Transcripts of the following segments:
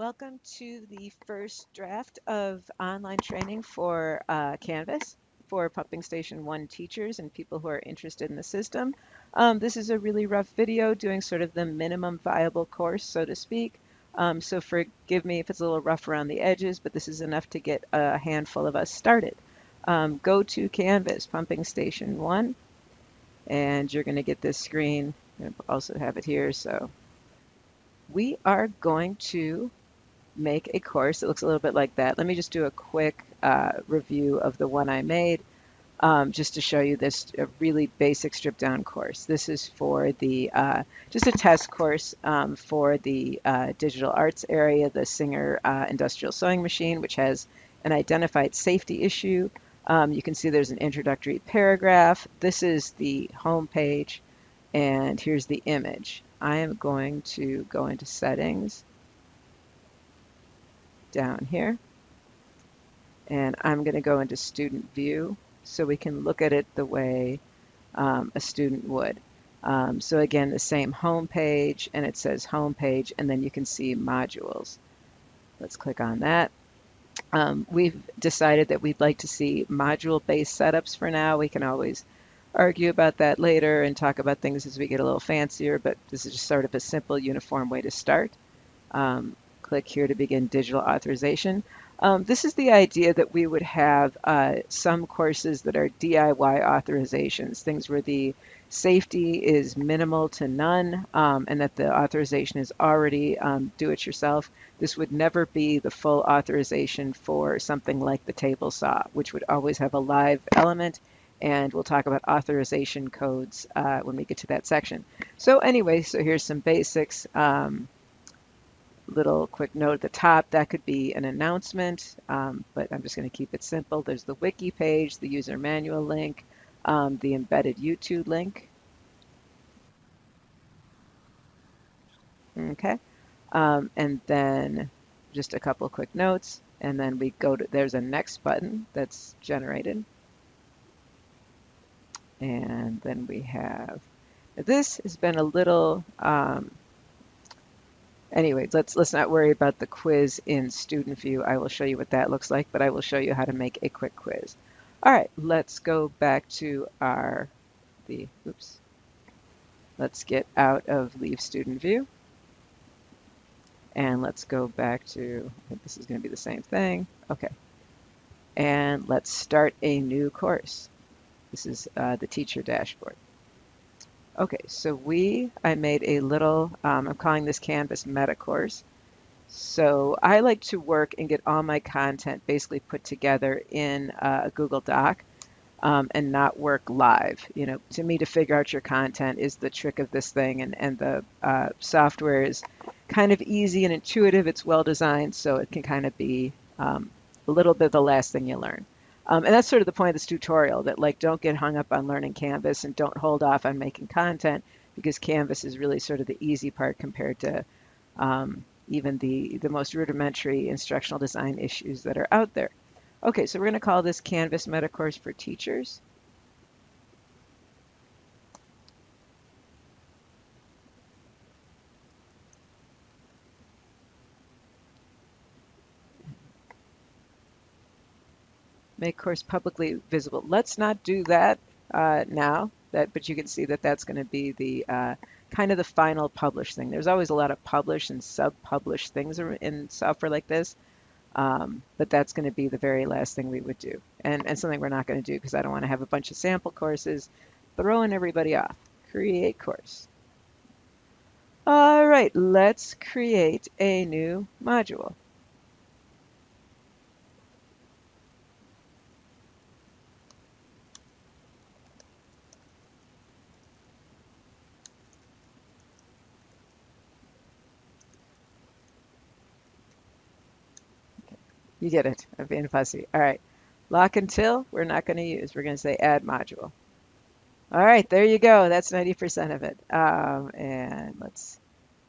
Welcome to the first draft of online training for Canvas for Pumping Station 1 teachers and people who are interested in the system. This is a really rough video doing sort of the minimum viable course, so to speak. So forgive me if it's a little rough around the edges, but this is enough to get a handful of us started. Go to Canvas, Pumping Station 1, and you're going to get this screen. I also have it here, so we are going to make a course that looks a little bit like that. Let me just do a quick review of the one I made just to show you this really basic stripped down course. This is for the just a test course for the digital arts area, the Singer industrial sewing machine, which has an identified safety issue. You can see there's an introductory paragraph. This is the home page, and here's the image. I am going to go into settings down here, and I'm going to go into student view so we can look at it the way a student would. So again, the same home page, and it says home page, and then you can see modules. Let's click on that. We've decided that we'd like to see module-based setups for now. We can always argue about that later and talk about things as we get a little fancier, but this is just sort of a simple, uniform way to start. Click here to begin digital authorization. This is the idea that we would have some courses that are DIY authorizations, things where the safety is minimal to none, and that the authorization is already do-it-yourself. This would never be the full authorization for something like the table saw, which would always have a live element, and we'll talk about authorization codes when we get to that section. So anyway, so here's some basics. Little quick note at the top, that could be an announcement, but I'm just going to keep it simple. There's the wiki page, the user manual link, the embedded YouTube link. Okay, and then just a couple quick notes, and then we go to, there's a next button that's generated. And then we have, this has been a little, anyway, let's not worry about the quiz in student view. I will show you what that looks like, but I will show you how to make a quick quiz. All right, let's go back to oops. Let's get out of leave student view. And let's go back to, I think this is going to be the same thing. Okay. And let's start a new course. This is the teacher dashboard. Okay, so I made a little, I'm calling this Canvas meta course. So I like to work and get all my content basically put together in a Google Doc and not work live. You know, to me, to figure out your content is the trick of this thing, and the software is kind of easy and intuitive. It's well designed, so it can kind of be a little bit the last thing you learn. And that's sort of the point of this tutorial, that like don't get hung up on learning Canvas and don't hold off on making content, because Canvas is really sort of the easy part compared to even the most rudimentary instructional design issues that are out there. Okay, so we're going to call this Canvas Meta Course for Teachers. Make course publicly visible. Let's not do that now, but you can see that that's going to be the kind of the final publish thing. There's always a lot of publish and sub-publish things in software like this, but that's going to be the very last thing we would do, and something we're not going to do because I don't want to have a bunch of sample courses throwing everybody off. Create course. All right, let's create a new module. You get it. I'm being fussy. All right. Lock until we're not going to use. We're going to say add module. All right, there you go. That's 90% of it. And let's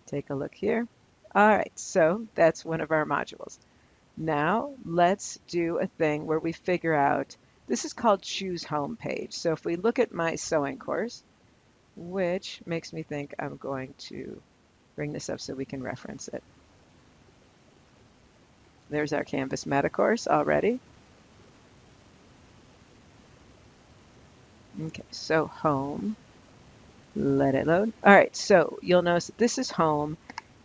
take a look here. All right, so that's one of our modules. Now let's do a thing where we figure out, this is called choose home page. So if we look at my sewing course, which makes me think I'm going to bring this up so we can reference it. There's our Canvas Meta course already. Okay, so home, let it load. All right, so you'll notice that this is home,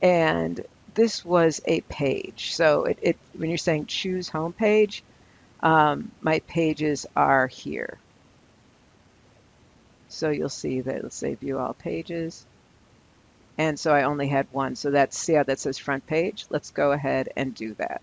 and this was a page. So when you're saying choose home page, my pages are here. So you'll see that, let's say view all pages. And so I only had one. So that's, see how that says front page? Let's go ahead and do that.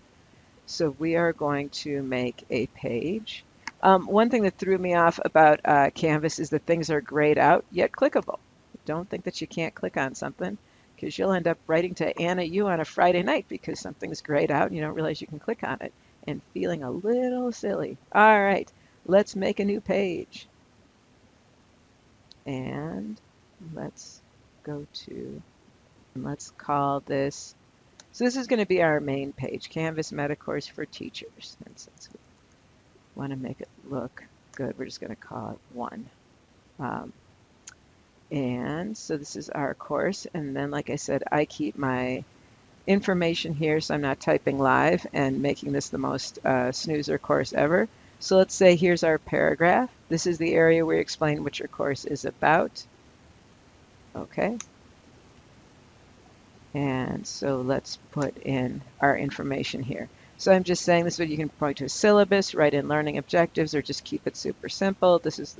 So we are going to make a page. One thing that threw me off about Canvas is that things are grayed out yet clickable. Don't think that you can't click on something, because you'll end up writing to Anna you on a Friday night because something's grayed out and you don't realize you can click on it, and feeling a little silly. All right, let's make a new page. And let's go to, let's call this, so this is going to be our main page, Canvas Meta Course for Teachers. And since we want to make it look good, we're just going to call it 1. And so this is our course. And then, like I said, I keep my information here so I'm not typing live and making this the most snoozer course ever. So let's say here's our paragraph. This is the area where you explain what your course is about. Okay. And so let's put in our information here. So I'm just saying this way you can point to a syllabus, write in learning objectives, or just keep it super simple. This is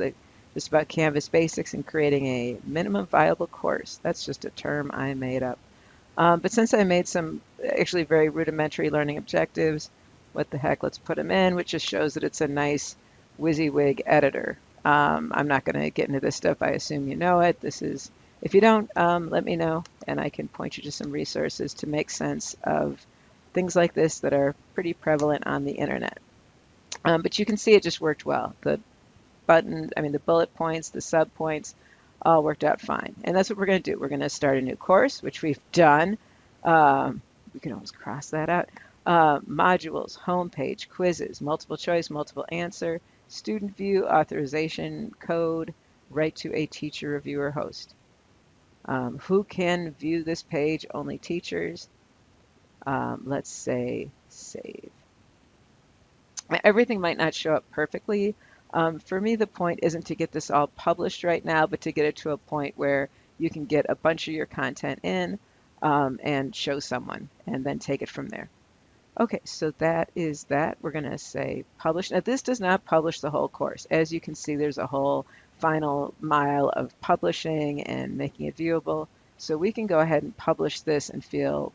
just about Canvas basics and creating a minimum viable course. That's just a term I made up. But since I made some actually very rudimentary learning objectives, what the heck, let's put them in, which just shows that it's a nice WYSIWYG editor. I'm not going to get into this stuff. I assume you know it. This is, if you don't, let me know, and I can point you to some resources to make sense of things like this that are pretty prevalent on the internet. But you can see it just worked well. The the bullet points, the sub points, all worked out fine. And that's what we're going to do. We're going to start a new course, which we've done. We can always cross that out. Modules, homepage, quizzes, multiple choice, multiple answer, student view, authorization, code, right to a teacher, reviewer, host. Who can view this page? Only teachers. Let's say save. Everything might not show up perfectly. For me, the point isn't to get this all published right now, but to get it to a point where you can get a bunch of your content in and show someone and then take it from there. Okay, so that is that. We're going to say publish. Now, this does not publish the whole course. As you can see, there's a whole final mile of publishing and making it viewable. So we can go ahead and publish this and feel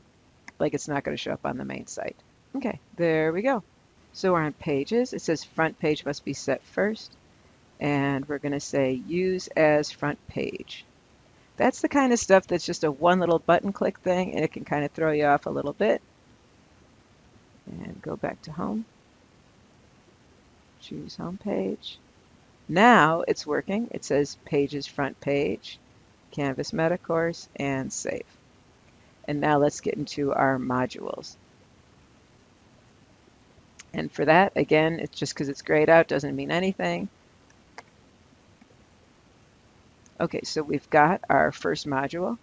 like it's not going to show up on the main site. Okay, there we go. So we're on pages. It says front page must be set first. And we're going to say use as front page. That's the kind of stuff that's just a one little button click thing, and it can kind of throw you off a little bit. And go back to home. Choose home page. Now it's working. It says pages front page, Canvas Meta Course, and save. And now let's get into our modules. And for that, again, it's just because it's grayed out doesn't mean anything. Okay, so we've got our first module.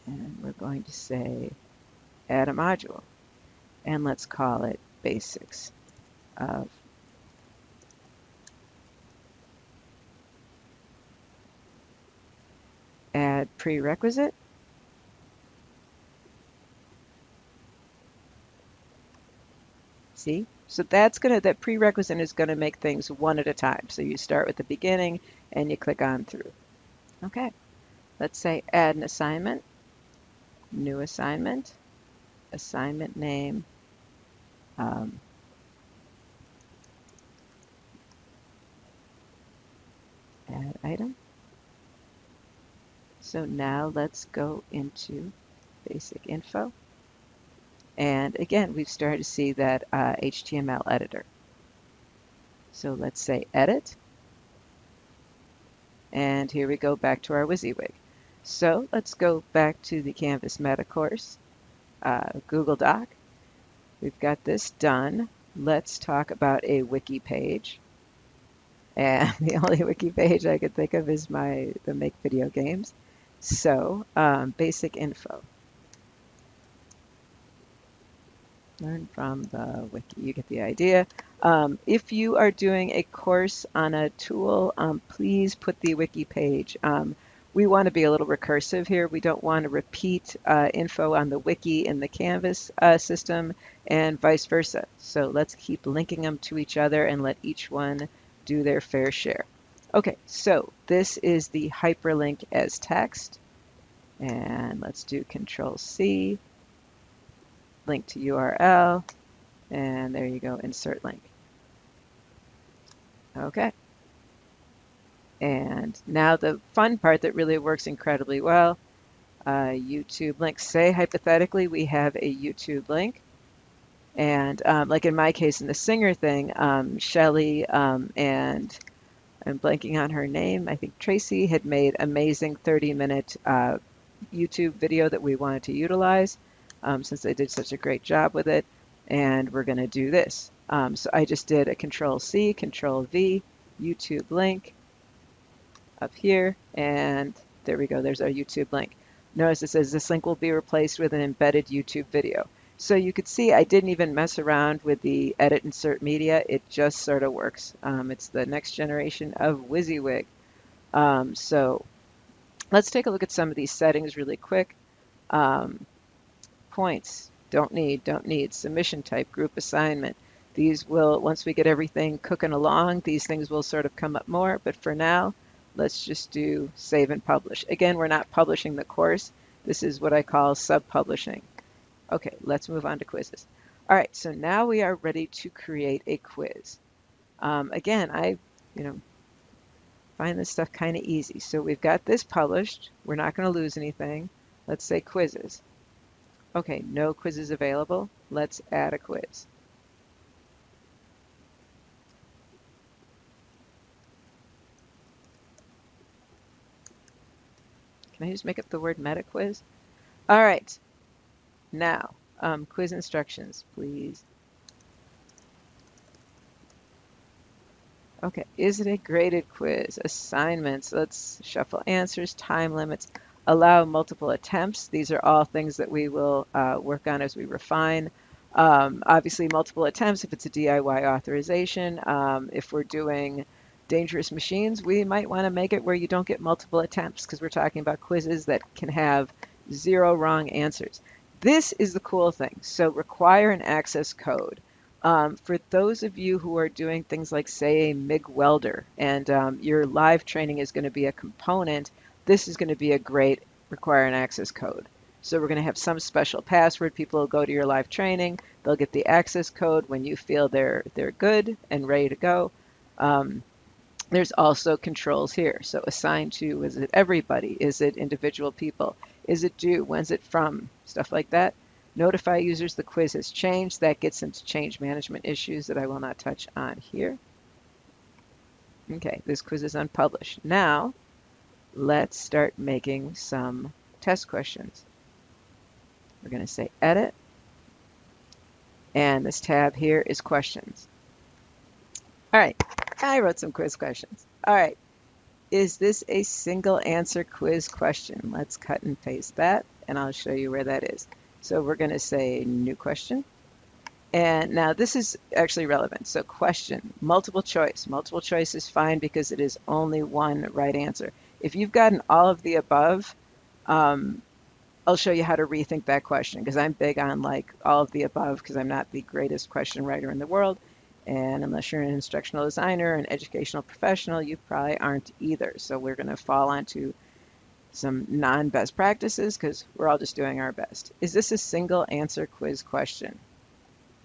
And we're going to say add a module. And let's call it basics of add prerequisite. See? So that prerequisite is going to make things one at a time. So you start with the beginning and you click on through. Okay. Let's say add an assignment, new assignment, assignment name, add item. So now let's go into basic info. And again, we've started to see that HTML editor. So let's say edit. And here we go back to our WYSIWYG. So let's go back to the Canvas Meta course, Google Doc. We've got this done. Let's talk about a wiki page. And the only wiki page I could think of is the Make Video Games. So basic info. Learn from the wiki. You get the idea. If you are doing a course on a tool, please put the wiki page. We want to be a little recursive here. We don't want to repeat info on the wiki in the Canvas system and vice versa. So let's keep linking them to each other and let each one do their fair share. Okay, so this is the hyperlink as text. And let's do Control C, link to URL. And there you go, insert link. Okay. And now the fun part that really works incredibly well, YouTube link. Say hypothetically we have a YouTube link. And like in my case, in the singer thing, Shelly and I'm blanking on her name. I think Tracy had made amazing 30-minute YouTube video that we wanted to utilize since they did such a great job with it. And we're going to do this. So I just did a Control C, Control V, YouTube link up here, and there we go. There's our YouTube link. Notice it says this link will be replaced with an embedded YouTube video. So you could see I didn't even mess around with the edit insert media. It just sort of works. It's the next generation of WYSIWYG. So let's take a look at some of these settings really quick. Points, don't need. Submission type, group assignment. These will, once we get everything cooking along, these things will sort of come up more. But for now, let's just do save and publish. Again, we're not publishing the course. This is what I call sub-publishing. Okay, let's move on to quizzes. All right, so now we are ready to create a quiz. Again, I find this stuff kind of easy. So we've got this published. We're not going to lose anything. Let's say quizzes. Okay, no quizzes available. Let's add a quiz. Can I just make up the word meta quiz? All right, now quiz instructions, please. Okay, is it a graded quiz? Assignments, let's shuffle answers, time limits, allow multiple attempts. These are all things that we will work on as we refine. Obviously, multiple attempts if it's a DIY authorization. If we're doing dangerous machines, we might want to make it where you don't get multiple attempts because we're talking about quizzes that can have 0 wrong answers. This is the cool thing. So require an access code. For those of you who are doing things like, say, a MIG welder, and your live training is going to be a component, this is going to be a great require an access code. So we're going to have some special password. People will go to your live training. They'll get the access code when you feel they're good and ready to go. There's also controls here. So assign to, is it everybody? Is it individual people? Is it due? When's it from? Stuff like that. Notify users the quiz has changed. That gets into change management issues that I will not touch on here. Okay, this quiz is unpublished. Now, let's start making some test questions. We're going to say edit. And this tab here is questions. All right, I wrote some quiz questions. All right, is this a single answer quiz question? Let's cut and paste that, and I'll show you where that is. So we're going to say new question. And now this is actually relevant. So question, multiple choice. Multiple choice is fine because it is only one right answer. If you've gotten all of the above, I'll show you how to rethink that question because I'm big on like all of the above because I'm not the greatest question writer in the world. And unless you're an instructional designer, an educational professional, you probably aren't either. So we're going to fall onto some non-best practices because we're all just doing our best. Is this a single answer quiz question?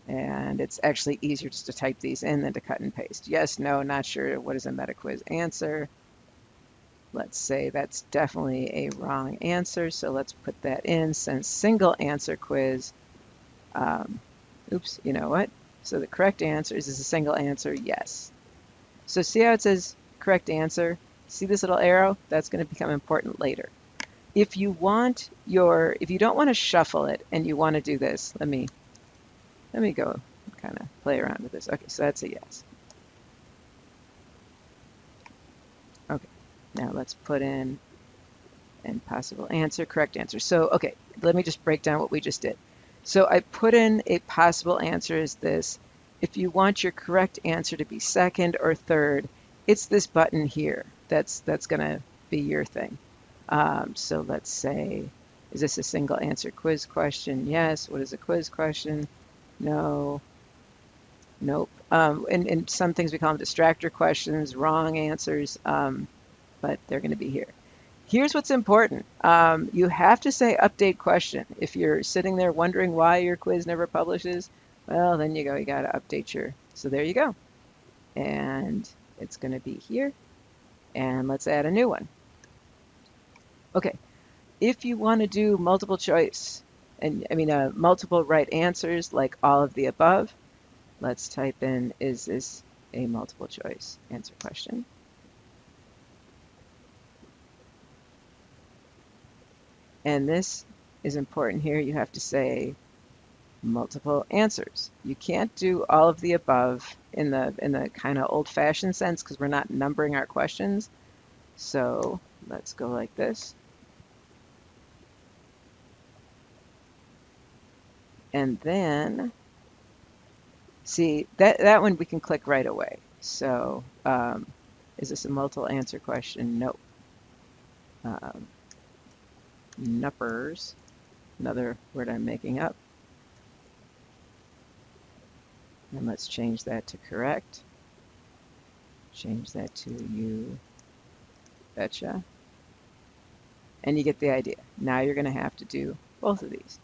And it's actually easier just to type these in than to cut and paste. Yes, no, not sure. What is a meta quiz answer? Let's say that's definitely a wrong answer. So let's put that in since single answer quiz. Oops, you know what? So the correct answer is a single answer, yes. So see how it says correct answer? See this little arrow? That's going to become important later. If you don't want to shuffle it and you want to do this, let me go kind of play around with this. Okay, so that's a yes. Okay, now let's put in and possible answer, correct answer. So, okay, let me just break down what we just did. So I put in a possible answer as this. If you want your correct answer to be second or third, it's this button here. That's going to be your thing. So let's say, is this a single answer quiz question? Yes. What is a quiz question? No. Nope. And some things we call them distractor questions, wrong answers, but they're going to be here. Here's what's important. You have to say update question. If you're sitting there wondering why your quiz never publishes, well, then you got to update your, so there you go. And it's going to be here. And let's add a new one. Okay, if you want to do multiple choice, and I mean multiple right answers like all of the above, let's type in, is this a multiple choice answer question? And this is important here. You have to say multiple answers. You can't do all of the above in the kind of old-fashioned sense because we're not numbering our questions. So let's go like this. And then see that one we can click right away. So is this a multiple answer question? Nope. Nuppers, another word I'm making up. And let's change that to correct. Change that to you betcha. And you get the idea. Now you're going to have to do both of these.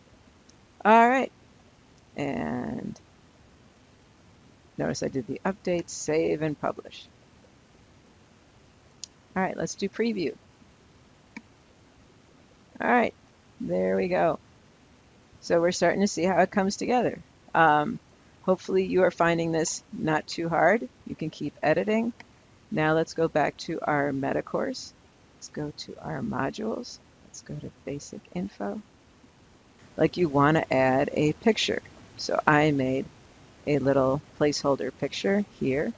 All right. And notice I did the update, save, and publish. All right, let's do preview. All right, there we go. So we're starting to see how it comes together. Hopefully you are finding this not too hard. You can keep editing. Now let's go back to our meta course. Let's go to our modules. Let's go to basic info. Like you want to add a picture. So I made a little placeholder picture here.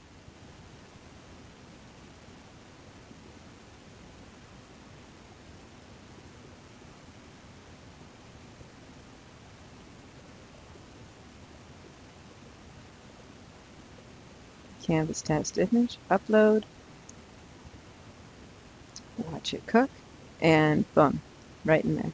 Canvas test image, upload, watch it cook, and boom, right in there.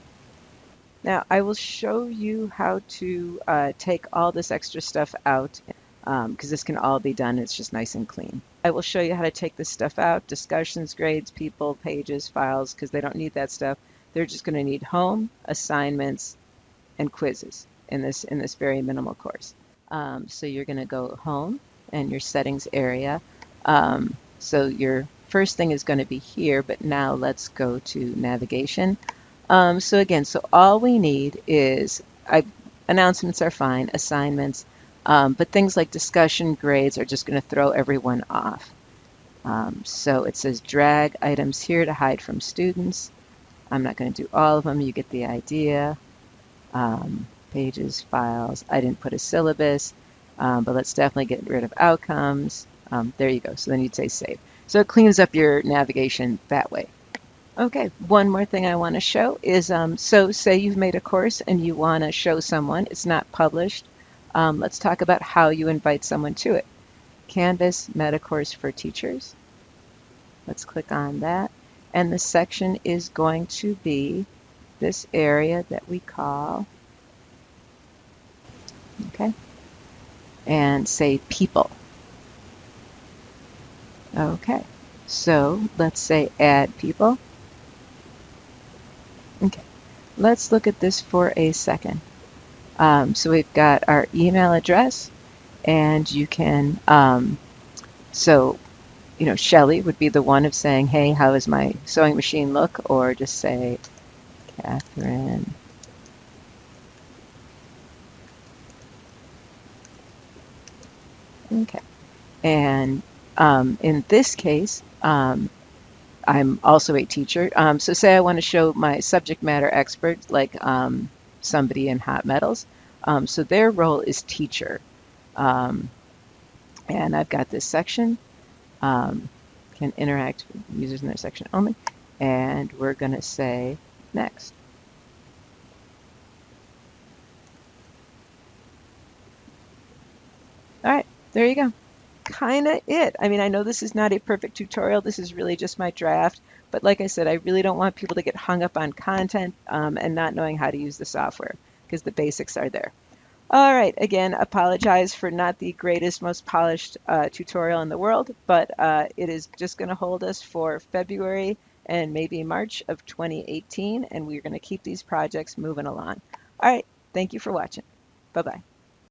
Now I will show you how to take all this extra stuff out because this can all be done. It's just nice and clean. I will show you how to take this stuff out, discussions, grades, people, pages, files, because they don't need that stuff. They're just going to need home, assignments, and quizzes in this very minimal course. So you're going to go home and your settings area. So your first thing is going to be here, but now let's go to navigation. So again, so all we need is, announcements are fine, assignments, but things like discussion, grades are just going to throw everyone off. So it says drag items here to hide from students. I'm not going to do all of them, you get the idea. Pages, files, I didn't put a syllabus, but let's definitely get rid of outcomes. There you go, so then you'd say save. So it cleans up your navigation that way. Okay, one more thing I want to show is, so say you've made a course and you want to show someone, it's not published. Let's talk about how you invite someone to it. Canvas Meta Course for Teachers. Let's click on that. And the section is going to be this area that we call, okay, and say people. Okay, so let's say add people. Okay, let's look at this for a second. So we've got our email address, and you can, so, you know, Shelly would be the one of saying, hey, how does my sewing machine look? Or just say, Catherine. Okay, and in this case, I'm also a teacher. So say I want to show my subject matter expert, like somebody in hot metals. So their role is teacher. And I've got this section, can interact with users in their section only. And we're going to say next. All right, there you go. Kind of it. I mean, I know this is not a perfect tutorial. This is really just my draft. But like I said, I really don't want people to get hung up on content and not knowing how to use the software because the basics are there. All right, again, apologize for not the greatest, most polished tutorial in the world, but it is just going to hold us for February and maybe March of 2018, and we're going to keep these projects moving along. All right, thank you for watching. Bye-bye.